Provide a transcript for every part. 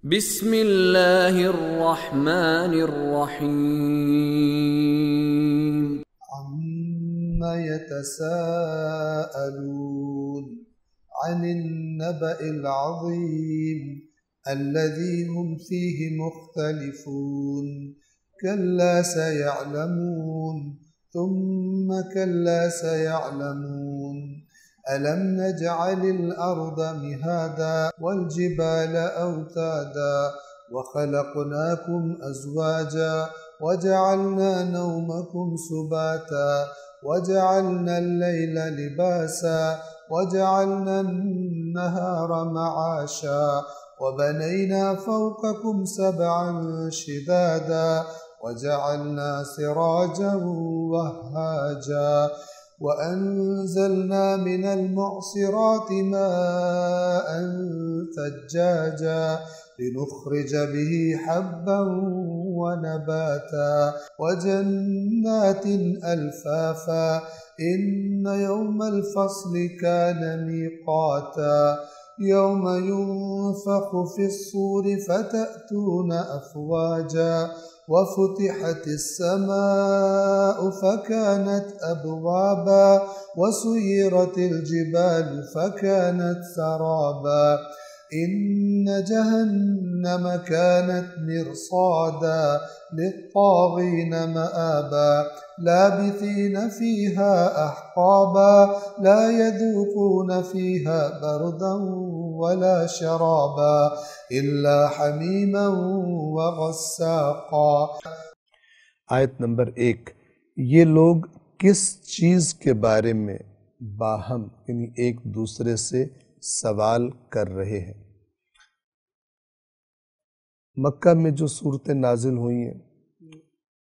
بسم اللہ الرحمن الرحیم عم يتساءلون عن النبأ العظيم الذي هم فيه مختلفون كلا سيعلمون ثم كلا سيعلمون ألم نجعل الأرض مهادا والجبال أوتادا وخلقناكم أزواجا وجعلنا نومكم سباتا وجعلنا الليل لباسا وجعلنا النهار معاشا وبنينا فوقكم سبعا شدادا وجعلنا سراجا وهاجا وأنزلنا من المعصرات ماء ثجاجا لنخرج به حبا ونباتا وجنات ألفافا إن يوم الفصل كان ميقاتا يوم ينفخ في الصور فتأتون أفواجا وفتحت السماء فكانت أبوابا وسيرت الجبال فكانت سرابا إن جهنم كانت مرصادا للطاغين مآبا لابثين فيها أحقابا لا يذوقون فيها بردا ولا شرابا إلا حميما وغساقا۔ آیت نمبر 1، یہ لوگ کس چیز کے بارے میں باہم یعنی ایک دوسرے سے سوال کر رہے ہیں؟ مکہ میں جو صورتیں نازل ہوئی ہیں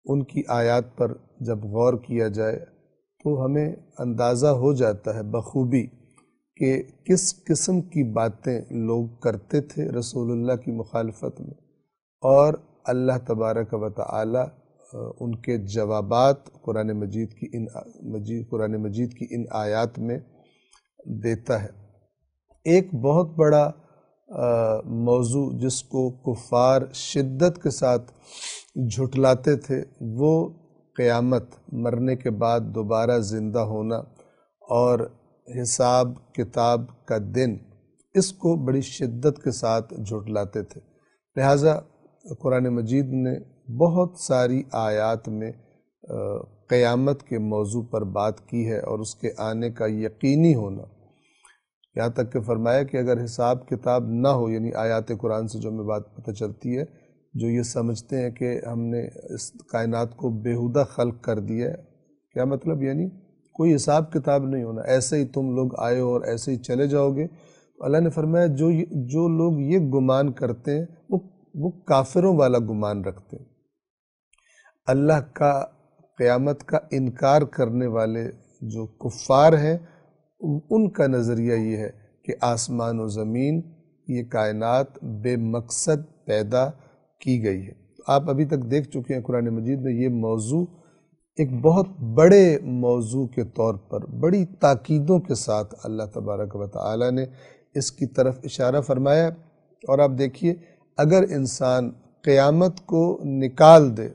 ان کی آیات پر جب غور کیا جائے تو ہمیں اندازہ ہو جاتا ہے بخوبی کہ کس قسم کی باتیں لوگ کرتے تھے رسول اللہ کی مخالفت میں، اور اللہ تبارک و تعالی ان کے جوابات قرآن مجید کی ان آیات میں دیتا ہے۔ ایک بہت بڑا موضوع جس کو کفار شدت کے ساتھ جھٹلاتے تھے وہ قیامت، مرنے کے بعد دوبارہ زندہ ہونا اور حساب کتاب کا دن، اس کو بڑی شدت کے ساتھ جھٹلاتے تھے۔ لہٰذا قرآن مجید نے بہت ساری آیات میں قیامت کے موضوع پر بات کی ہے اور اس کے آنے کا یقینی ہونا، یہاں تک کہ فرمایا کہ اگر حساب کتاب نہ ہو، یعنی آیات قرآن سے جو ہمیں بات پتہ چلتی ہے، جو یہ سمجھتے ہیں کہ ہم نے اس کائنات کو بیہودہ خلق کر دیا ہے، کیا مطلب؟ یعنی کوئی حساب کتاب نہیں ہونا، ایسے ہی تم لوگ آئے ہو اور ایسے ہی چلے جاؤ گے۔ اللہ نے فرمایا جو لوگ یہ گمان کرتے ہیں وہ کافروں والا گمان رکھتے ہیں۔ اللہ کا قیامت کا انکار کرنے والے جو کفار ہیں ان کا نظریہ یہ ہے کہ آسمان و زمین، یہ کائنات بے مقصد پیدا کی گئی ہے۔ آپ ابھی تک دیکھ چکے ہیں قرآن مجید میں یہ موضوع ایک بہت بڑے موضوع کے طور پر بڑی تاکیدوں کے ساتھ اللہ تبارک و تعالی نے اس کی طرف اشارہ فرمایا۔ اور آپ دیکھیے، اگر انسان قیامت کو نکال دے،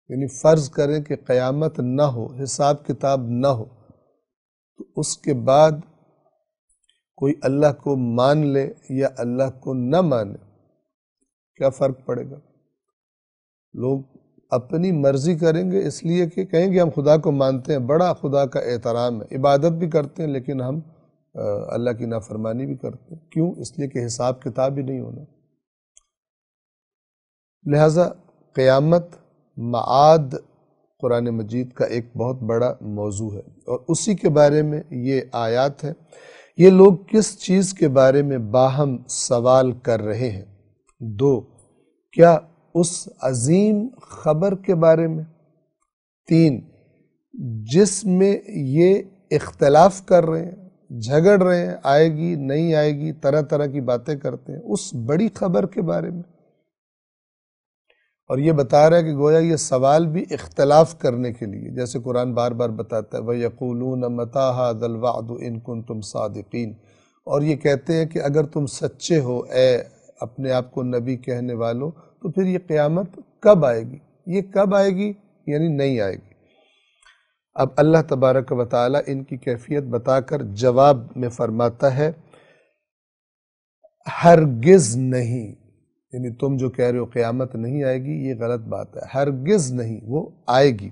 یعنی فرض کریں کہ قیامت نہ ہو، حساب کتاب نہ ہو، تو اس کے بعد کوئی اللہ کو مان لے یا اللہ کو نہ مانے، کیا فرق پڑے گا؟ لوگ اپنی مرضی کریں گے، اس لیے کہ کہیں گے ہم خدا کو مانتے ہیں، بڑا خدا کا احترام ہے، عبادت بھی کرتے ہیں، لیکن ہم اللہ کی نافرمانی بھی کرتے ہیں۔ کیوں؟ اس لیے کہ حساب کتاب ہی نہیں ہونا۔ لہٰذا قیامت، معاد، قرآن مجید کا ایک بہت بڑا موضوع ہے، اور اسی کے بارے میں یہ آیات ہے۔ یہ لوگ کس چیز کے بارے میں باہم سوال کر رہے ہیں؟ 2، کیا اس عظیم خبر کے بارے میں؟ 3، جس میں یہ اختلاف کر رہے ہیں، جھگڑ رہے ہیں، آئے گی نہیں آئے گی، طرح طرح کی باتیں کرتے ہیں، اس بڑی خبر کے بارے میں۔ اور یہ بتا رہا ہے کہ گویا یہ سوال بھی اختلاف کرنے کے لیے، جیسے قرآن بار بار بتاتا ہے وَيَقُولُونَ مَتَىٰ هَٰذَا الْوَعْدُ إِن كُنتُمْ صَادِقِينَ، اور یہ کہتے ہیں کہ اگر تم سچے ہو اے اپنے آپ کو نبی کہنے والوں، تو پھر یہ قیامت کب آئے گی؟ یہ کب آئے گی یعنی نہیں آئے گی۔ اب اللہ تبارک و تعالی ان کی کیفیت بتا کر جواب میں فرماتا ہے ہرگز نہیں، یعنی تم جو کہہ رہے ہو قیامت نہیں آئے گی، یہ غلط بات ہے، ہرگز نہیں، وہ آئے گی،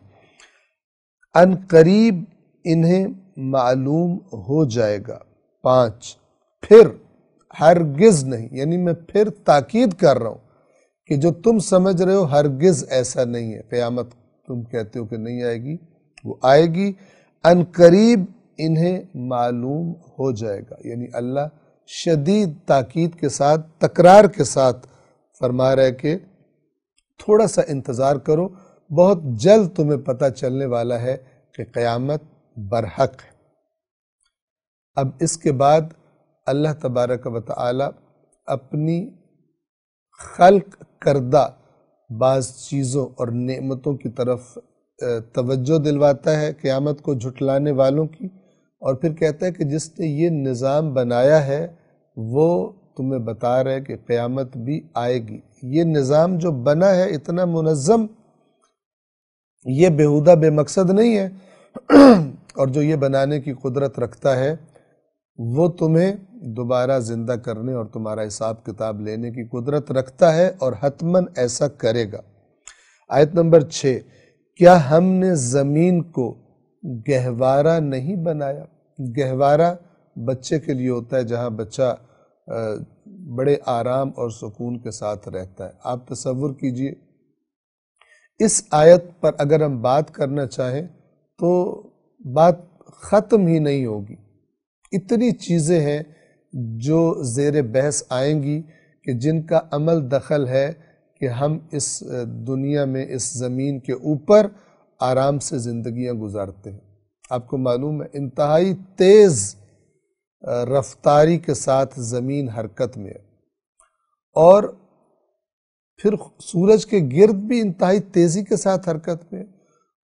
ان قریب انہیں معلوم ہو جائے گا۔ 5، پھر ہرگز نہیں، یعنی میں پھر تاکید کر رہا ہوں کہ جو تم سمجھ رہے ہو ہرگز ایسا نہیں ہے، قیامت تم کہتے ہو کہ نہیں آئے گی، وہ آئے گی، ان قریب انہیں معلوم ہو جائے گا۔ یعنی اللہ شدید تاکید کے ساتھ، تکرار کے ساتھ فرما رہا ہے کہ تھوڑا سا انتظار کرو، بہت جلد تمہیں پتہ چلنے والا ہے کہ قیامت برحق ہے۔ اب اس کے بعد اللہ تبارک و تعالی اپنی خلق کردہ بعض چیزوں اور نعمتوں کی طرف توجہ دلواتا ہے قیامت کو جھٹلانے والوں کی، اور پھر کہتا ہے کہ جس نے یہ نظام بنایا ہے وہ تمہیں بتا رہا ہے کہ قیامت بھی آئے گی۔ یہ نظام جو بنا ہے اتنا منظم، یہ بیہودہ بے مقصد نہیں ہے، اور جو یہ بنانے کی قدرت رکھتا ہے وہ تمہیں دوبارہ زندہ کرنے اور تمہارا حساب کتاب لینے کی قدرت رکھتا ہے، اور حتماً ایسا کرے گا۔ آیت نمبر 6، کیا ہم نے زمین کو گہوارہ نہیں بنایا؟ گہوارہ بچے کے لیے ہوتا ہے جہاں بچہ بڑے آرام اور سکون کے ساتھ رہتا ہے۔ آپ تصور کیجئے اس آیت پر اگر ہم بات کرنا چاہیں تو بات ختم ہی نہیں ہوگی، اتنی چیزیں ہیں جو زیر بحث آئیں گی کہ جن کا عمل دخل ہے کہ ہم اس دنیا میں اس زمین کے اوپر آرام سے زندگیاں گزارتے ہیں۔ آپ کو معلوم ہے انتہائی تیز رفتاری کے ساتھ زمین حرکت میں ہے، اور پھر سورج کے گرد بھی انتہائی تیزی کے ساتھ حرکت میں ہے،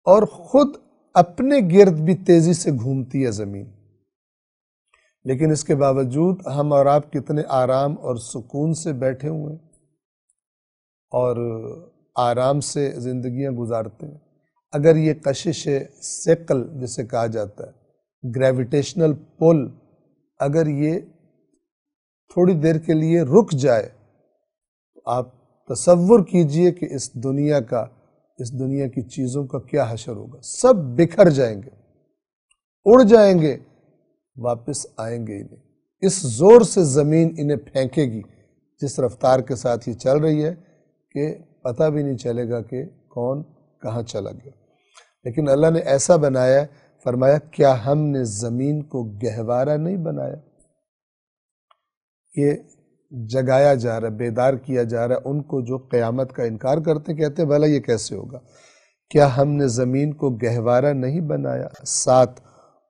اور خود اپنے گرد بھی تیزی سے گھومتی ہے زمین۔ لیکن اس کے باوجود ہم اور آپ کتنے آرام اور سکون سے بیٹھے ہوئے ہیں اور آرام سے زندگیاں گزارتے ہیں۔ اگر یہ کشش ثقل جسے کہا جاتا ہے، گریویٹیشنل پل، اگر یہ تھوڑی دیر کے لیے رک جائے تو آپ تصور کیجئے کہ اس دنیا کی چیزوں کا کیا حشر ہوگا۔ سب بکھر جائیں گے، اڑ جائیں گے، واپس آئیں گے ہی نہیں۔ اس زور سے زمین انہیں پھینکے گی جس رفتار کے ساتھ یہ چل رہی ہے کہ پتہ بھی نہیں چلے گا کہ کون کہاں چلا گیا۔ لیکن اللہ نے ایسا بنایا ہے، فرمایا کیا ہم نے زمین کو گہوارہ نہیں بنایا؟ یہ جگایا جا رہا ہے، بیدار کیا جا رہا ہے ان کو جو قیامت کا انکار کرتے ہیں، کہتے ہیں بھلا یہ کیسے ہوگا؟ کیا ہم نے زمین کو گہوارہ نہیں بنایا؟ 7،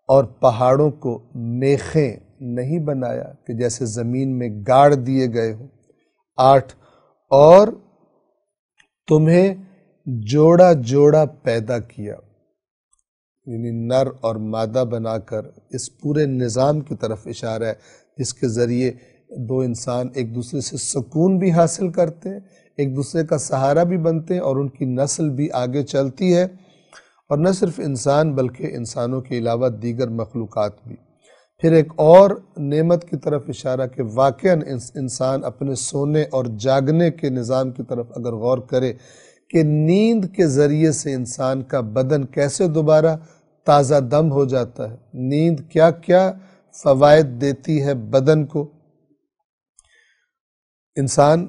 اور پہاڑوں کو میخیں نہیں بنایا کہ جیسے زمین میں گاڑ دیے گئے ہوں؟ 8، اور تمہیں جوڑا جوڑا پیدا کیا، یعنی نر اور مادہ بنا کر اس پورے نظام کی طرف اشارہ ہے جس کے ذریعے دو انسان ایک دوسرے سے سکون بھی حاصل کرتے ہیں، ایک دوسرے کا سہارا بھی بنتے ہیں، اور ان کی نسل بھی آگے چلتی ہے، اور نہ صرف انسان بلکہ انسانوں کے علاوہ دیگر مخلوقات بھی۔ پھر ایک اور نعمت کی طرف اشارہ کہ واقعاً انسان اپنے سونے اور جاگنے کے نظام کی طرف اگر غور کرے کہ نیند کے ذریعے سے انسان کا بدن کیسے دوبارہ تازہ دم ہو جاتا ہے، نیند کیا کیا فوائد دیتی ہے بدن کو، انسان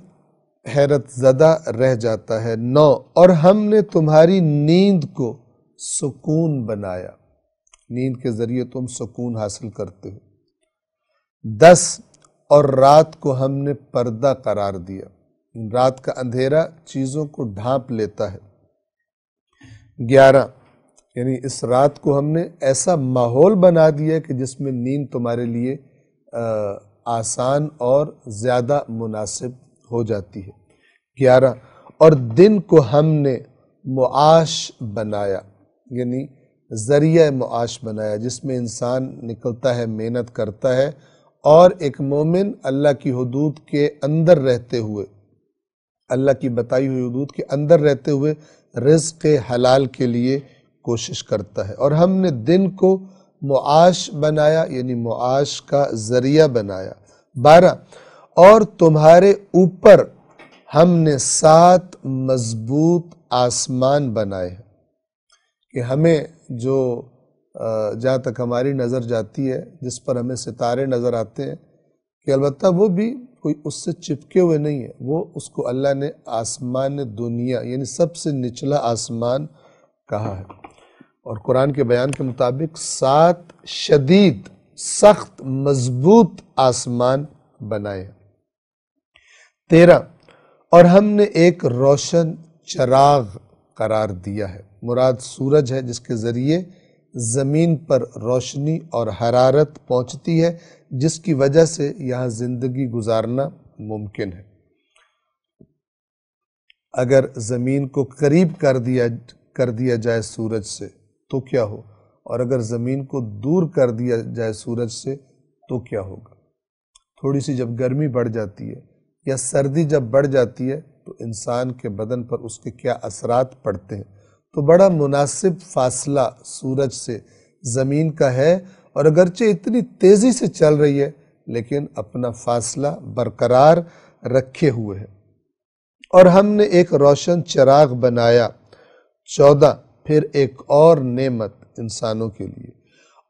حیرت زدہ رہ جاتا ہے۔ 9، اور ہم نے تمہاری نیند کو سکون بنایا، نیند کے ذریعے تم سکون حاصل کرتے ہو۔ 10، اور رات کو ہم نے پردہ قرار دیا، رات کا اندھیرا چیزوں کو ڈھانپ لیتا ہے۔ 11، یعنی اس رات کو ہم نے ایسا ماحول بنا دیا کہ جس میں نیند تمہارے لیے آسان اور زیادہ مناسب ہو جاتی ہے۔ 11، اور دن کو ہم نے معاش بنایا، یعنی ذریعہ معاش بنایا جس میں انسان نکلتا ہے، محنت کرتا ہے اور ایک مومن اللہ کی حدود کے اندر رہتے ہوئے، اللہ کی بتائی ہوئی حدود کے اندر رہتے ہوئے رزق حلال کے لیے کوشش کرتا ہے۔ اور ہم نے دن کو معاش بنایا، یعنی معاش کا ذریعہ بنایا۔ 12 اور تمہارے اوپر ہم نے 7 مضبوط آسمان بنائے ہیں، کہ ہمیں جو جہاں تک ہماری نظر جاتی ہے، جس پر ہمیں ستارے نظر آتے ہیں، کہ البتہ وہ بھی کوئی اس سے چپکے ہوئے نہیں ہے، وہ اس کو اللہ نے آسمان دنیا یعنی سب سے نچلا آسمان کہا ہے۔ اور قرآن کے بیان کے مطابق 7 شدید سخت مضبوط آسمان بنائے ہیں۔ 13 اور ہم نے ایک روشن چراغ قرار دیا ہے، مراد سورج ہے، جس کے ذریعے زمین پر روشنی اور حرارت پہنچتی ہے، جس کی وجہ سے یہاں زندگی گزارنا ممکن ہے۔ اگر زمین کو قریب کر دیا جائے سورج سے تو کیا ہو، اور اگر زمین کو دور کر دیا جائے سورج سے تو کیا ہوگا۔ تھوڑی سی جب گرمی بڑھ جاتی ہے یا سردی جب بڑھ جاتی ہے تو انسان کے بدن پر اس کے کیا اثرات پڑتے ہیں۔ تو بڑا مناسب فاصلہ سورج سے زمین کا ہے، اور اگرچہ اتنی تیزی سے چل رہی ہے لیکن اپنا فاصلہ برقرار رکھے ہوئے ہے۔ اور ہم نے ایک روشن چراغ بنایا۔ 14 پھر ایک اور نعمت انسانوں کے لیے،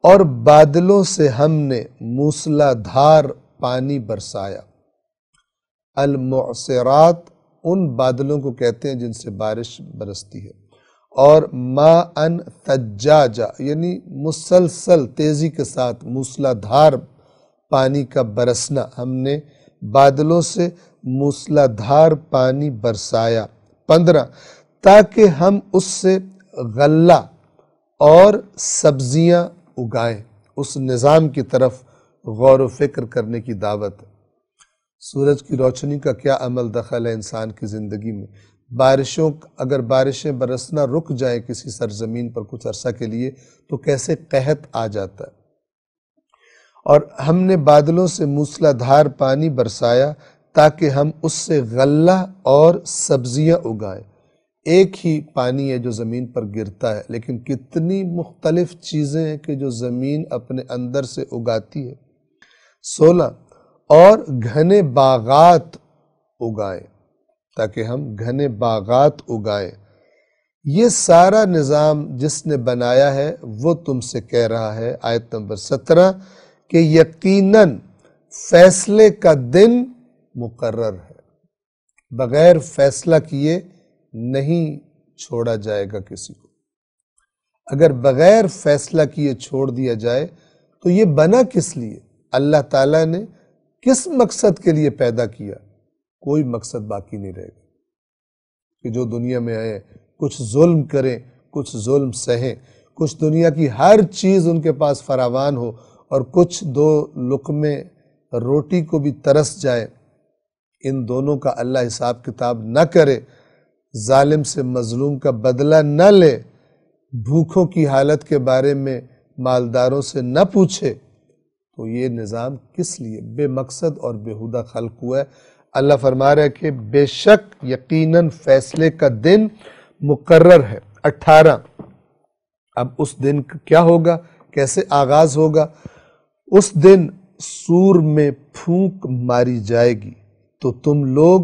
اور بادلوں سے ہم نے موسلا دھار پانی برسایا۔ المعصرات ان بادلوں کو کہتے ہیں جن سے بارش برستی ہے۔ اور ماءً ثجاجا یعنی مسلسل تیزی کے ساتھ موسلا دھار پانی کا برسنا، ہم نے بادلوں سے موسلا دھار پانی برسایا۔ 15 تاکہ ہم اس سے غلہ اور سبزیاں اگائیں۔ اس نظام کی طرف غور و فکر کرنے کی دعوت ہے۔ سورج کی روشنی کا کیا عمل دخل ہے انسان کی زندگی میں؟ اگر بارشیں برسنا رک جائیں کسی سرزمین پر کچھ عرصہ کے لیے تو کیسے قحط آ جاتا ہے۔ اور ہم نے بادلوں سے موسلا دھار پانی برسایا تاکہ ہم اس سے غلہ اور سبزیاں اگائیں۔ ایک ہی پانی ہے جو زمین پر گرتا ہے، لیکن کتنی مختلف چیزیں ہیں کہ جو زمین اپنے اندر سے اگاتی ہے۔ 16 اور گھنے باغات اگائیں، تاکہ ہم گھنے باغات اگائیں۔ یہ سارا نظام جس نے بنایا ہے وہ تم سے کہہ رہا ہے، آیت نمبر 17، کہ یقیناً فیصلے کا دن مقرر ہے، بغیر فیصلہ کیے نہیں چھوڑا جائے گا کسی کو۔ اگر بغیر فیصلہ کیے چھوڑ دیا جائے تو یہ بنا کس لیے؟ اللہ تعالیٰ نے کس مقصد کے لیے پیدا کیا؟ کوئی مقصد باقی نہیں رہے گا کہ جو دنیا میں آئے کچھ ظلم کریں، کچھ ظلم سہیں، کچھ دنیا کی ہر چیز ان کے پاس فراوان ہو اور کچھ 2 لقمے روٹی کو بھی ترس جائے۔ ان دونوں کا اللہ حساب کتاب نہ کرے، ظالم سے مظلوم کا بدلہ نہ لے، بھوکوں کی حالت کے بارے میں مالداروں سے نہ پوچھے، تو یہ نظام کس لیے؟ بے مقصد اور بےہودہ خلق ہوا ہے۔ اللہ فرما رہا ہے کہ بے شک یقیناً فیصلے کا دن مقرر ہے۔ 18 اب اس دن کیا ہوگا، کیسے آغاز ہوگا؟ اس دن سور میں پھونک ماری جائے گی تو تم لوگ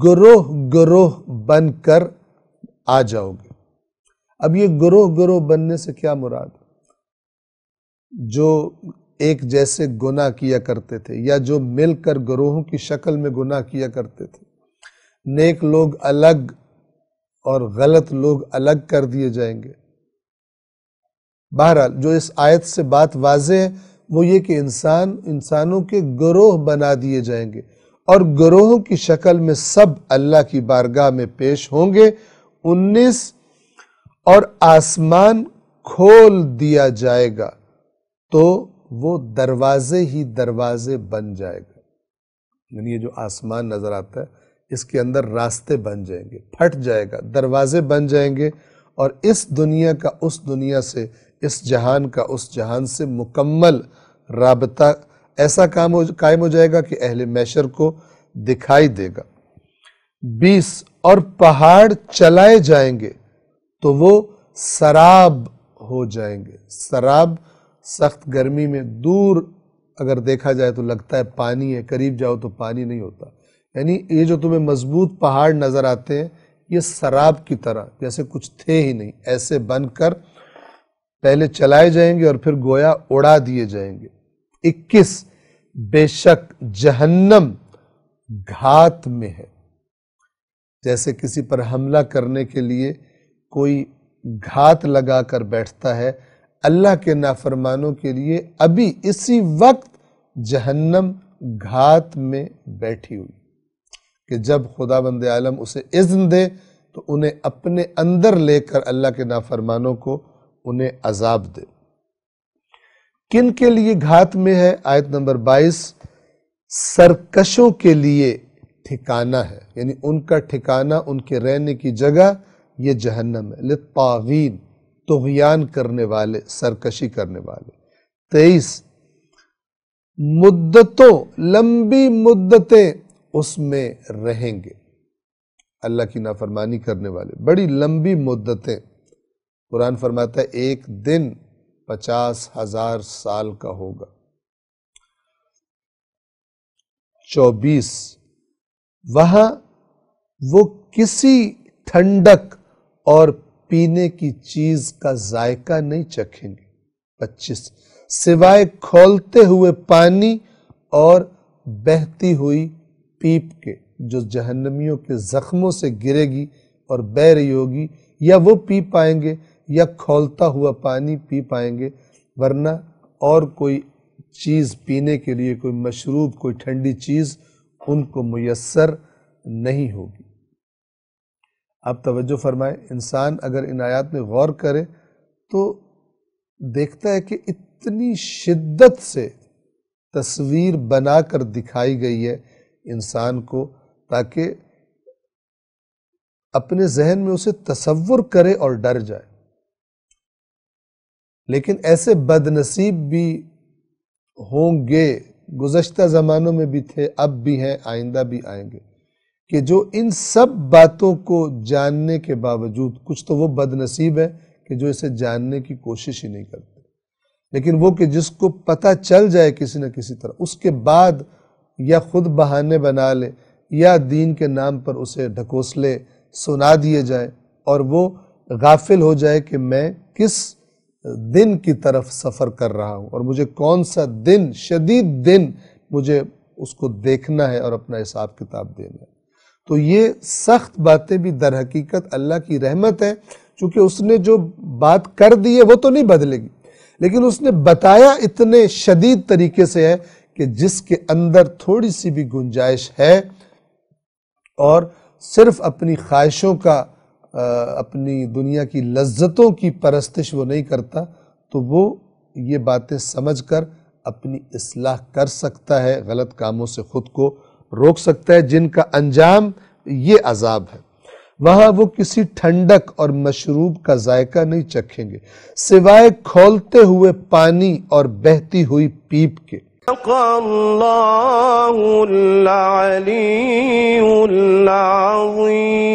گروہ گروہ بن کر آ جاؤ گے۔ اب یہ گروہ گروہ بننے سے کیا مراد؟ جو ایک جیسے گناہ کیا کرتے تھے یا جو مل کر گروہوں کی شکل میں گناہ کیا کرتے تھے، نیک لوگ الگ اور غلط لوگ الگ کر دیے جائیں گے۔ بہرحال جو اس آیت سے بات واضح ہے وہ یہ کہ انسانوں کے گروہ بنا دیے جائیں گے، اور گروہوں کی شکل میں سب اللہ کی بارگاہ میں پیش ہوں گے۔ 19 اور آسمان کھول دیا جائے گا تو وہ دروازے ہی دروازے بن جائے گا، یعنی یہ جو آسمان نظر آتا ہے اس کے اندر راستے بن جائیں گے، پھٹ جائے گا، دروازے بن جائیں گے، اور اس دنیا کا اس دنیا سے، اس جہان کا اس جہان سے مکمل رابطہ ایسا کام قائم ہو جائے گا کہ اہل محشر کو دکھائی دے گا۔ 20 اور پہاڑ چلائے جائیں گے تو وہ سراب ہو جائیں گے۔ سراب سخت گرمی میں دور اگر دیکھا جائے تو لگتا ہے پانی ہے، قریب جاؤ تو پانی نہیں ہوتا، یعنی یہ جو تمہیں مضبوط پہاڑ نظر آتے ہیں یہ سراب کی طرح جیسے کچھ تھے ہی نہیں، ایسے بن کر پہلے چلائے جائیں گے اور پھر گویا اڑا دیے جائیں گے۔ 21 بے شک جہنم گھات میں ہے، جیسے کسی پر حملہ کرنے کے لیے کوئی گھات لگا کر بیٹھتا ہے، اللہ کے نافرمانوں کے لیے ابھی اسی وقت جہنم گھات میں بیٹھی ہوئی کہ جب خداوند عالم اسے اذن دے تو انہیں اپنے اندر لے کر اللہ کے نافرمانوں کو انہیں عذاب دے۔ کن کے لیے گھات میں ہے؟ آیت نمبر 22 سرکشوں کے لیے ٹھکانہ ہے، یعنی ان کا ٹھکانہ، ان کے رہنے کی جگہ یہ جہنم ہے۔ للطاغین طغیان کرنے والے، سرکشی کرنے والے۔ 23 مدتوں، لمبی مدتیں اس میں رہیں گے، اللہ کی نافرمانی کرنے والے بڑی لمبی مدتیں۔ قرآن فرماتا ہے ایک دن 50,000 سال کا ہوگا۔ 24 وہاں وہ کسی ٹھنڈک اور پینے کی چیز کا ذائقہ نہیں چکھیں گے۔ 25 سوائے کھولتے ہوئے پانی اور بہتی ہوئی پیپ کے، جو جہنمیوں کے زخموں سے گرے گی اور بہہ رہی ہوگی، یا وہ پی پائیں گے یا کھولتا ہوا پانی پی پائیں گے، ورنہ اور کوئی چیز پینے کے لیے، کوئی مشروب، کوئی ٹھنڈی چیز ان کو میسر نہیں ہوگی۔ آپ توجہ فرمائیں، انسان اگر ان آیات میں غور کرے تو دیکھتا ہے کہ اتنی شدت سے تصویر بنا کر دکھائی گئی ہے انسان کو تاکہ اپنے ذہن میں اسے تصور کرے اور ڈر جائے۔ لیکن ایسے بد نصیب بھی ہوں گے، گزشتہ زمانوں میں بھی تھے، اب بھی ہیں، آئندہ بھی آئیں گے، کہ جو ان سب باتوں کو جاننے کے باوجود، کچھ تو وہ بد نصیب ہے کہ جو اسے جاننے کی کوشش ہی نہیں کرتے، لیکن وہ کہ جس کو پتہ چل جائے کسی نہ کسی طرح، اس کے بعد یا خود بہانے بنا لے یا دین کے نام پر اسے ڈھکوسلے سنا دیے جائے اور وہ غافل ہو جائے کہ میں کس دن کی طرف سفر کر رہا ہوں اور مجھے کون سا دن، شدید دن مجھے اس کو دیکھنا ہے اور اپنا حساب کتاب دینا ہے۔ تو یہ سخت باتیں بھی در حقیقت اللہ کی رحمت ہے، چونکہ اس نے جو بات کر دی ہے وہ تو نہیں بدلے گی، لیکن اس نے بتایا اتنے شدید طریقے سے ہے کہ جس کے اندر تھوڑی سی بھی گنجائش ہے اور صرف اپنی خواہشوں کا، اپنی دنیا کی لذتوں کی پرستش وہ نہیں کرتا، تو وہ یہ باتیں سمجھ کر اپنی اصلاح کر سکتا ہے، غلط کاموں سے خود کو روک سکتا ہے، جن کا انجام یہ عذاب ہے۔ وہاں وہ کسی ٹھنڈک اور مشروب کا ذائقہ نہیں چکھیں گے سوائے کھولتے ہوئے پانی اور بہتی ہوئی پیپ کے۔ اللہ العلی العظیم۔